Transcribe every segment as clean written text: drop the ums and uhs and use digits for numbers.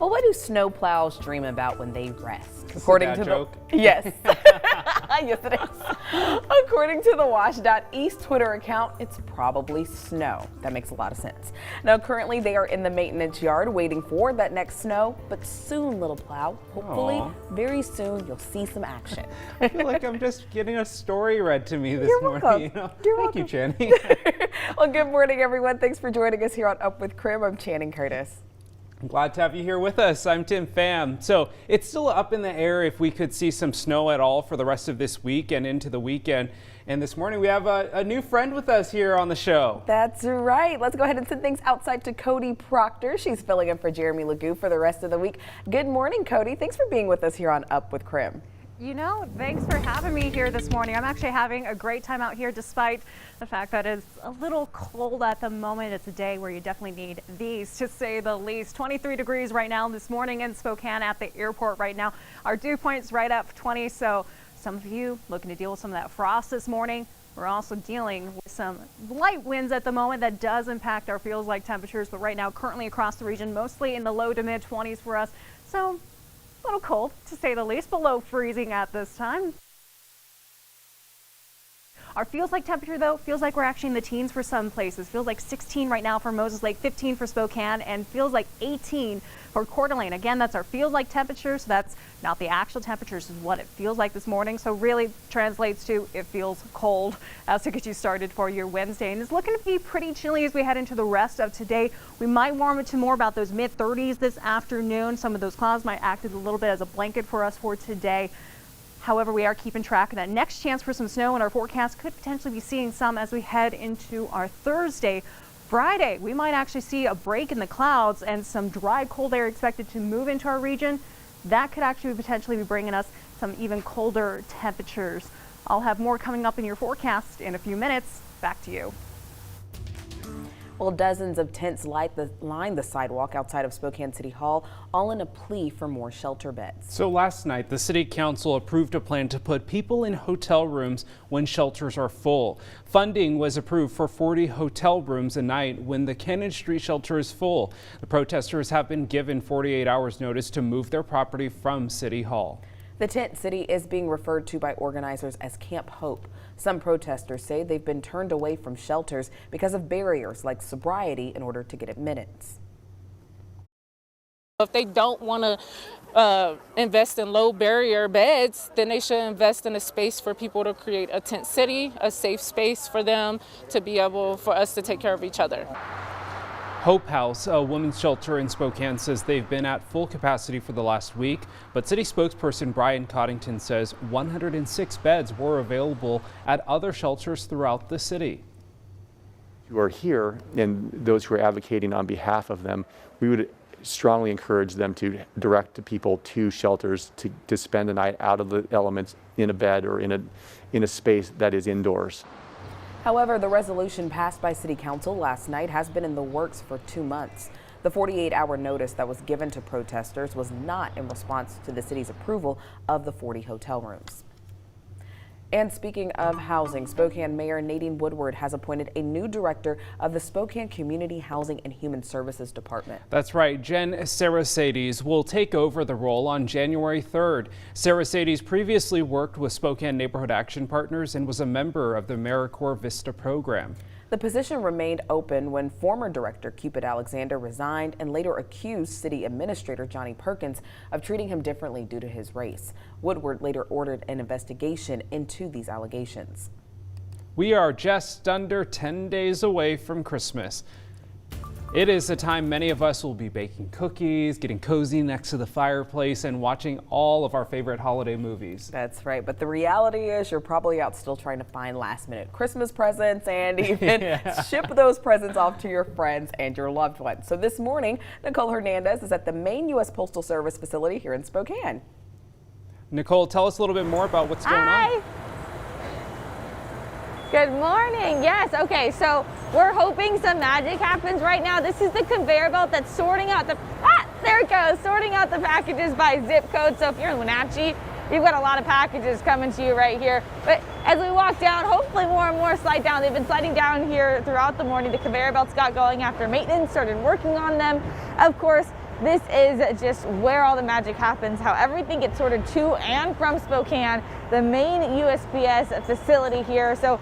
Well, what do snowplows dream about when they rest? According to joke. Yes. Yes, it is. According to the Wash.East Twitter account, it's probably snow. That makes a lot of sense. Now, currently they are in the maintenance yard waiting for that next snow, but soon, little plow, hopefully very soon, you'll see some action. I feel like I'm just getting a story read to me this You're morning. welcome. You know? You're Thank you, welcome. Channing. Well, good morning, everyone. Thanks for joining us here on Up with KREM. I'm Channing Curtis. I'm glad to have you here with us. I'm Tim Pham. So it's still up in the air if we could see some snow at all for the rest of this week and into the weekend. And this morning we have a new friend with us here on the show. That's right. Let's go ahead and send things outside to Cody Proctor. She's filling in for Jeremy Legoo for the rest of the week. Good morning, Cody. Thanks for being with us here on Up with KREM. You know, thanks for having me here this morning. I'm actually having a great time out here despite the fact that it's a little cold at the moment. It's a day where you definitely need these, to say the least. 23 degrees right now this morning in Spokane at the airport right now. Our dew point's right up 20, so some of you looking to deal with some of that frost this morning. We're also dealing with some light winds at the moment that does impact our feels like temperatures, but right now currently across the region, mostly in the low to mid 20s for us. So a little cold, to say the least, below freezing at this time. Our feels like temperature, though, feels like we're actually in the teens for some places. Feels like 16 right now for Moses Lake, 15 for Spokane, and feels like 18 for Coeur d'Alene. Again, that's our feels like temperature, so that's not the actual temperatures, is what it feels like this morning. So really translates to it feels cold as to get you started for your Wednesday. And it's looking to be pretty chilly as we head into the rest of today. We might warm it to more about those mid 30s this afternoon. Some of those clouds might act as a little bit as a blanket for us for today. However, we are keeping track of that next chance for some snow in our forecast. Could potentially be seeing some as we head into our Thursday. Friday, we might actually see a break in the clouds and some dry, cold air expected to move into our region. That could actually potentially be bringing us some even colder temperatures. I'll have more coming up in your forecast in a few minutes. Back to you. Well, dozens of tents line the sidewalk outside of Spokane City Hall, all in a plea for more shelter beds. So last night, the City Council approved a plan to put people in hotel rooms when shelters are full. Funding was approved for 40 hotel rooms a night when the Cannon Street shelter is full. The protesters have been given 48 hours notice to move their property from City Hall. The tent city is being referred to by organizers as Camp Hope. Some protesters say they've been turned away from shelters because of barriers like sobriety in order to get admittance. If they don't want to invest in low barrier beds, then they should invest in a space for people to create a tent city, a safe space for them to be able for us to take care of each other. Hope House, a women's shelter in Spokane, says they've been at full capacity for the last week, but city spokesperson Brian Coddington says 106 beds were available at other shelters throughout the city. Who are here and those who are advocating on behalf of them, we would strongly encourage them to direct people to shelters to spend a night out of the elements in a bed or in a space that is indoors. However, the resolution passed by City Council last night has been in the works for 2 months. The 48-hour notice that was given to protesters was not in response to the city's approval of the 40 hotel rooms. And speaking of housing, Spokane Mayor Nadine Woodward has appointed a new director of the Spokane Community Housing and Human Services Department. That's right. Jen Sarasades will take over the role on January 3rd. Sarasades previously worked with Spokane Neighborhood Action Partners and was a member of the AmeriCorps Vista program. The position remained open when former director Cupid Alexander resigned and later accused city administrator Johnny Perkins of treating him differently due to his race. Woodward later ordered an investigation into these allegations. We are just under 10 days away from Christmas. It is a time many of us will be baking cookies, getting cozy next to the fireplace, and watching all of our favorite holiday movies. That's right, but the reality is you're probably out still trying to find last-minute Christmas presents and even ship those presents off to your friends and your loved ones. So this morning, Nicole Hernandez is at the main U.S. Postal Service facility here in Spokane. Nicole, tell us a little bit more about what's going on. Good morning. Yes. Okay. So we're hoping some magic happens right now. This is the conveyor belt that's sorting out there it goes, sorting out the packages by zip code. So if you're in Wenatchee, you've got a lot of packages coming to you right here. But as we walk down, hopefully more and more slide down. They've been sliding down here throughout the morning. The conveyor belts got going after maintenance started working on them. Of course, this is just where all the magic happens, how everything gets sorted to and from Spokane, the main USPS facility here. So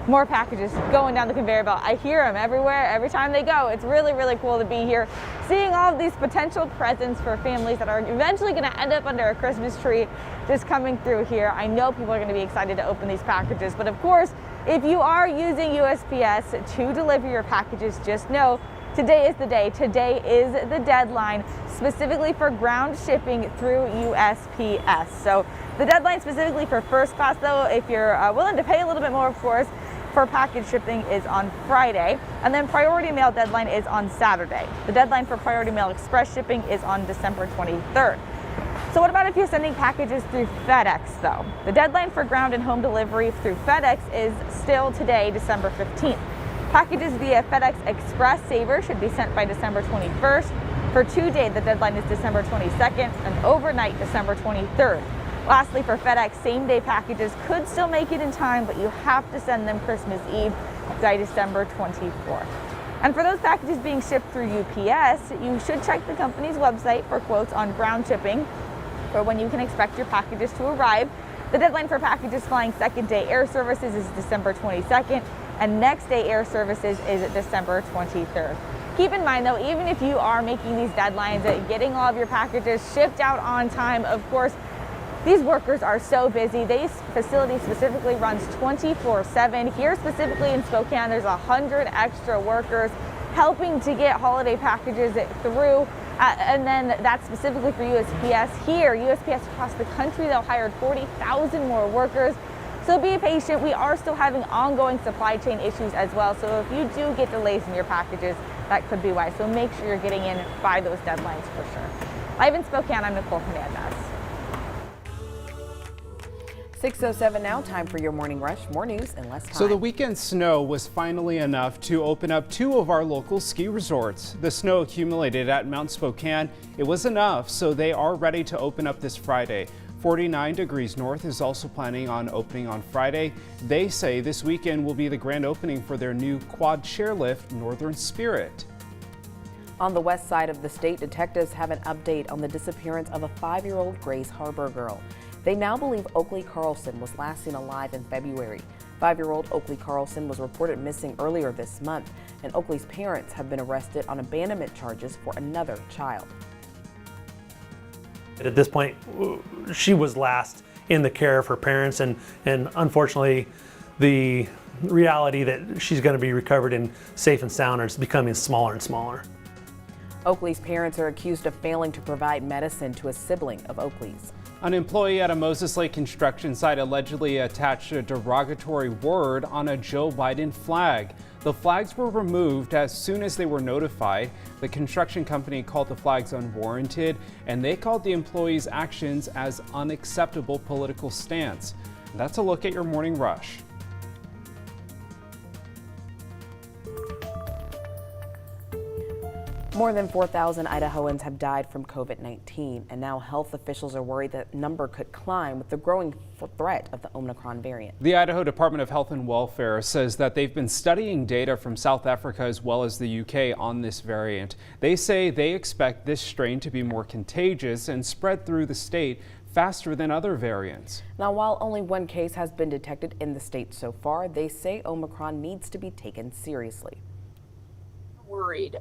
more packages going down the conveyor belt. I hear them everywhere, every time they go. It's really, really cool to be here, seeing all of these potential presents for families that are eventually going to end up under a Christmas tree just coming through here. I know people are going to be excited to open these packages, but of course, if you are using USPS to deliver your packages, just know today is the day. Today is the deadline, specifically for ground shipping through USPS. So the deadline specifically for first class, though, if you're willing to pay a little bit more, of course, for package shipping is on Friday, and then priority mail deadline is on Saturday. The deadline for priority mail express shipping is on December 23rd. So what about if you're sending packages through FedEx, though? The deadline for ground and home delivery through FedEx is still today, December 15th. Packages via FedEx Express Saver should be sent by December 21st. For 2-day, the deadline is December 22nd, and overnight, December 23rd. Lastly, for FedEx, same-day packages could still make it in time, but you have to send them Christmas Eve by December 24th. And for those packages being shipped through UPS, you should check the company's website for quotes on ground shipping for when you can expect your packages to arrive. The deadline for packages flying second-day air services is December 22nd, and next-day air services is December 23rd. Keep in mind, though, even if you are making these deadlines, getting all of your packages shipped out on time, of course, these workers are so busy. This facility specifically runs 24/7. Here specifically in Spokane, there's 100 extra workers helping to get holiday packages through. And then that's specifically for USPS here. USPS across the country, they'll hired 40,000 more workers. So be patient. We are still having ongoing supply chain issues as well. So if you do get delays in your packages, that could be why. So make sure you're getting in by those deadlines for sure. Live in Spokane, I'm Nicole Hernandez. 6:07 now, time for your morning rush. More news in less time. So the weekend snow was finally enough to open up 2 of our local ski resorts. The snow accumulated at Mount Spokane. It was enough, so they are ready to open up this Friday. 49 Degrees North is also planning on opening on Friday. They say this weekend will be the grand opening for their new quad chairlift, Northern Spirit. On the west side of the state, detectives have an update on the disappearance of a 5-year-old Grays Harbor girl. They now believe Oakley Carlson was last seen alive in February. 5-year-old Oakley Carlson was reported missing earlier this month, and Oakley's parents have been arrested on abandonment charges for another child. At this point, she was last in the care of her parents, and unfortunately, the reality that she's going to be recovered and safe and sound is becoming smaller and smaller. Oakley's parents are accused of failing to provide medicine to a sibling of Oakley's. An employee at a Moses Lake construction site allegedly attached a derogatory word on a Joe Biden flag. The flags were removed as soon as they were notified. The construction company called the flags unwarranted, and they called the employee's actions as unacceptable political stance. That's a look at your morning rush. More than 4,000 Idahoans have died from COVID-19, and now health officials are worried that number could climb with the growing threat of the Omicron variant. The Idaho Department of Health and Welfare says that they've been studying data from South Africa as well as the UK on this variant. They say they expect this strain to be more contagious and spread through the state faster than other variants. Now, while only one case has been detected in the state so far, they say Omicron needs to be taken seriously. Worried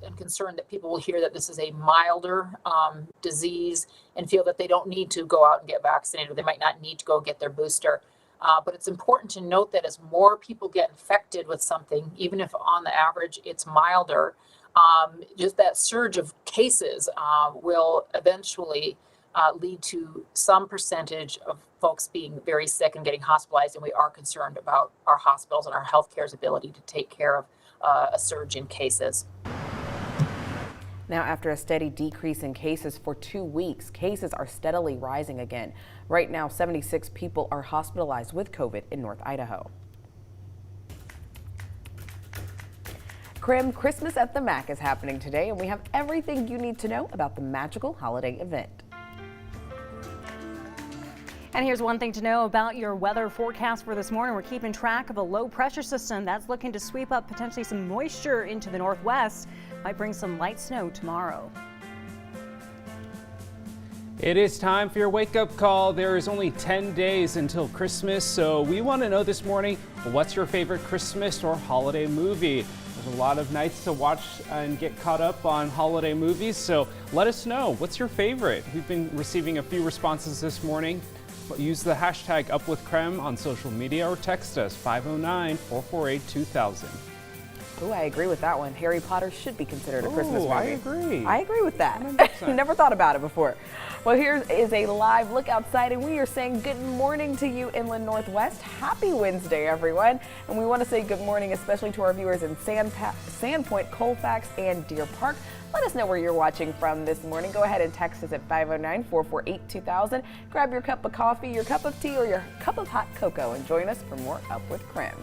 and concerned that people will hear that this is a milder disease and feel that they don't need to go out and get vaccinated, or they might not need to go get their booster. But it's important to note that as more people get infected with something, even if on the average it's milder, just that surge of cases will eventually lead to some percentage of folks being very sick and getting hospitalized. And we are concerned about our hospitals and our healthcare's ability to take care of a surge in cases. Now, after a steady decrease in cases for 2 weeks, cases are steadily rising again. Right now, 76 people are hospitalized with COVID in North Idaho. KREM Christmas at the Mac is happening today, and we have everything you need to know about the magical holiday event. And here's one thing to know about your weather forecast for this morning. We're keeping track of a low pressure system that's looking to sweep up potentially some moisture into the northwest. Might bring some light snow tomorrow. It is time for your wake-up call. There is only 10 days until Christmas, so we want to know this morning, what's your favorite Christmas or holiday movie? There's a lot of nights to watch and get caught up on holiday movies, so let us know. What's your favorite? We've been receiving a few responses this morning. Use the hashtag #UpWithKREM on social media or text us 509-448-2000. Ooh, I agree with that one. Harry Potter should be considered a Christmas movie. I agree. I agree with that. 100%. Never thought about it before. Well, here is a live look outside, and we are saying good morning to you, Inland Northwest. Happy Wednesday, everyone. And we want to say good morning, especially to our viewers in Sandpoint, Colfax, and Deer Park. Let us know where you're watching from this morning. Go ahead and text us at 509-448-2000. Grab your cup of coffee, your cup of tea, or your cup of hot cocoa, and join us for more Up with KREM.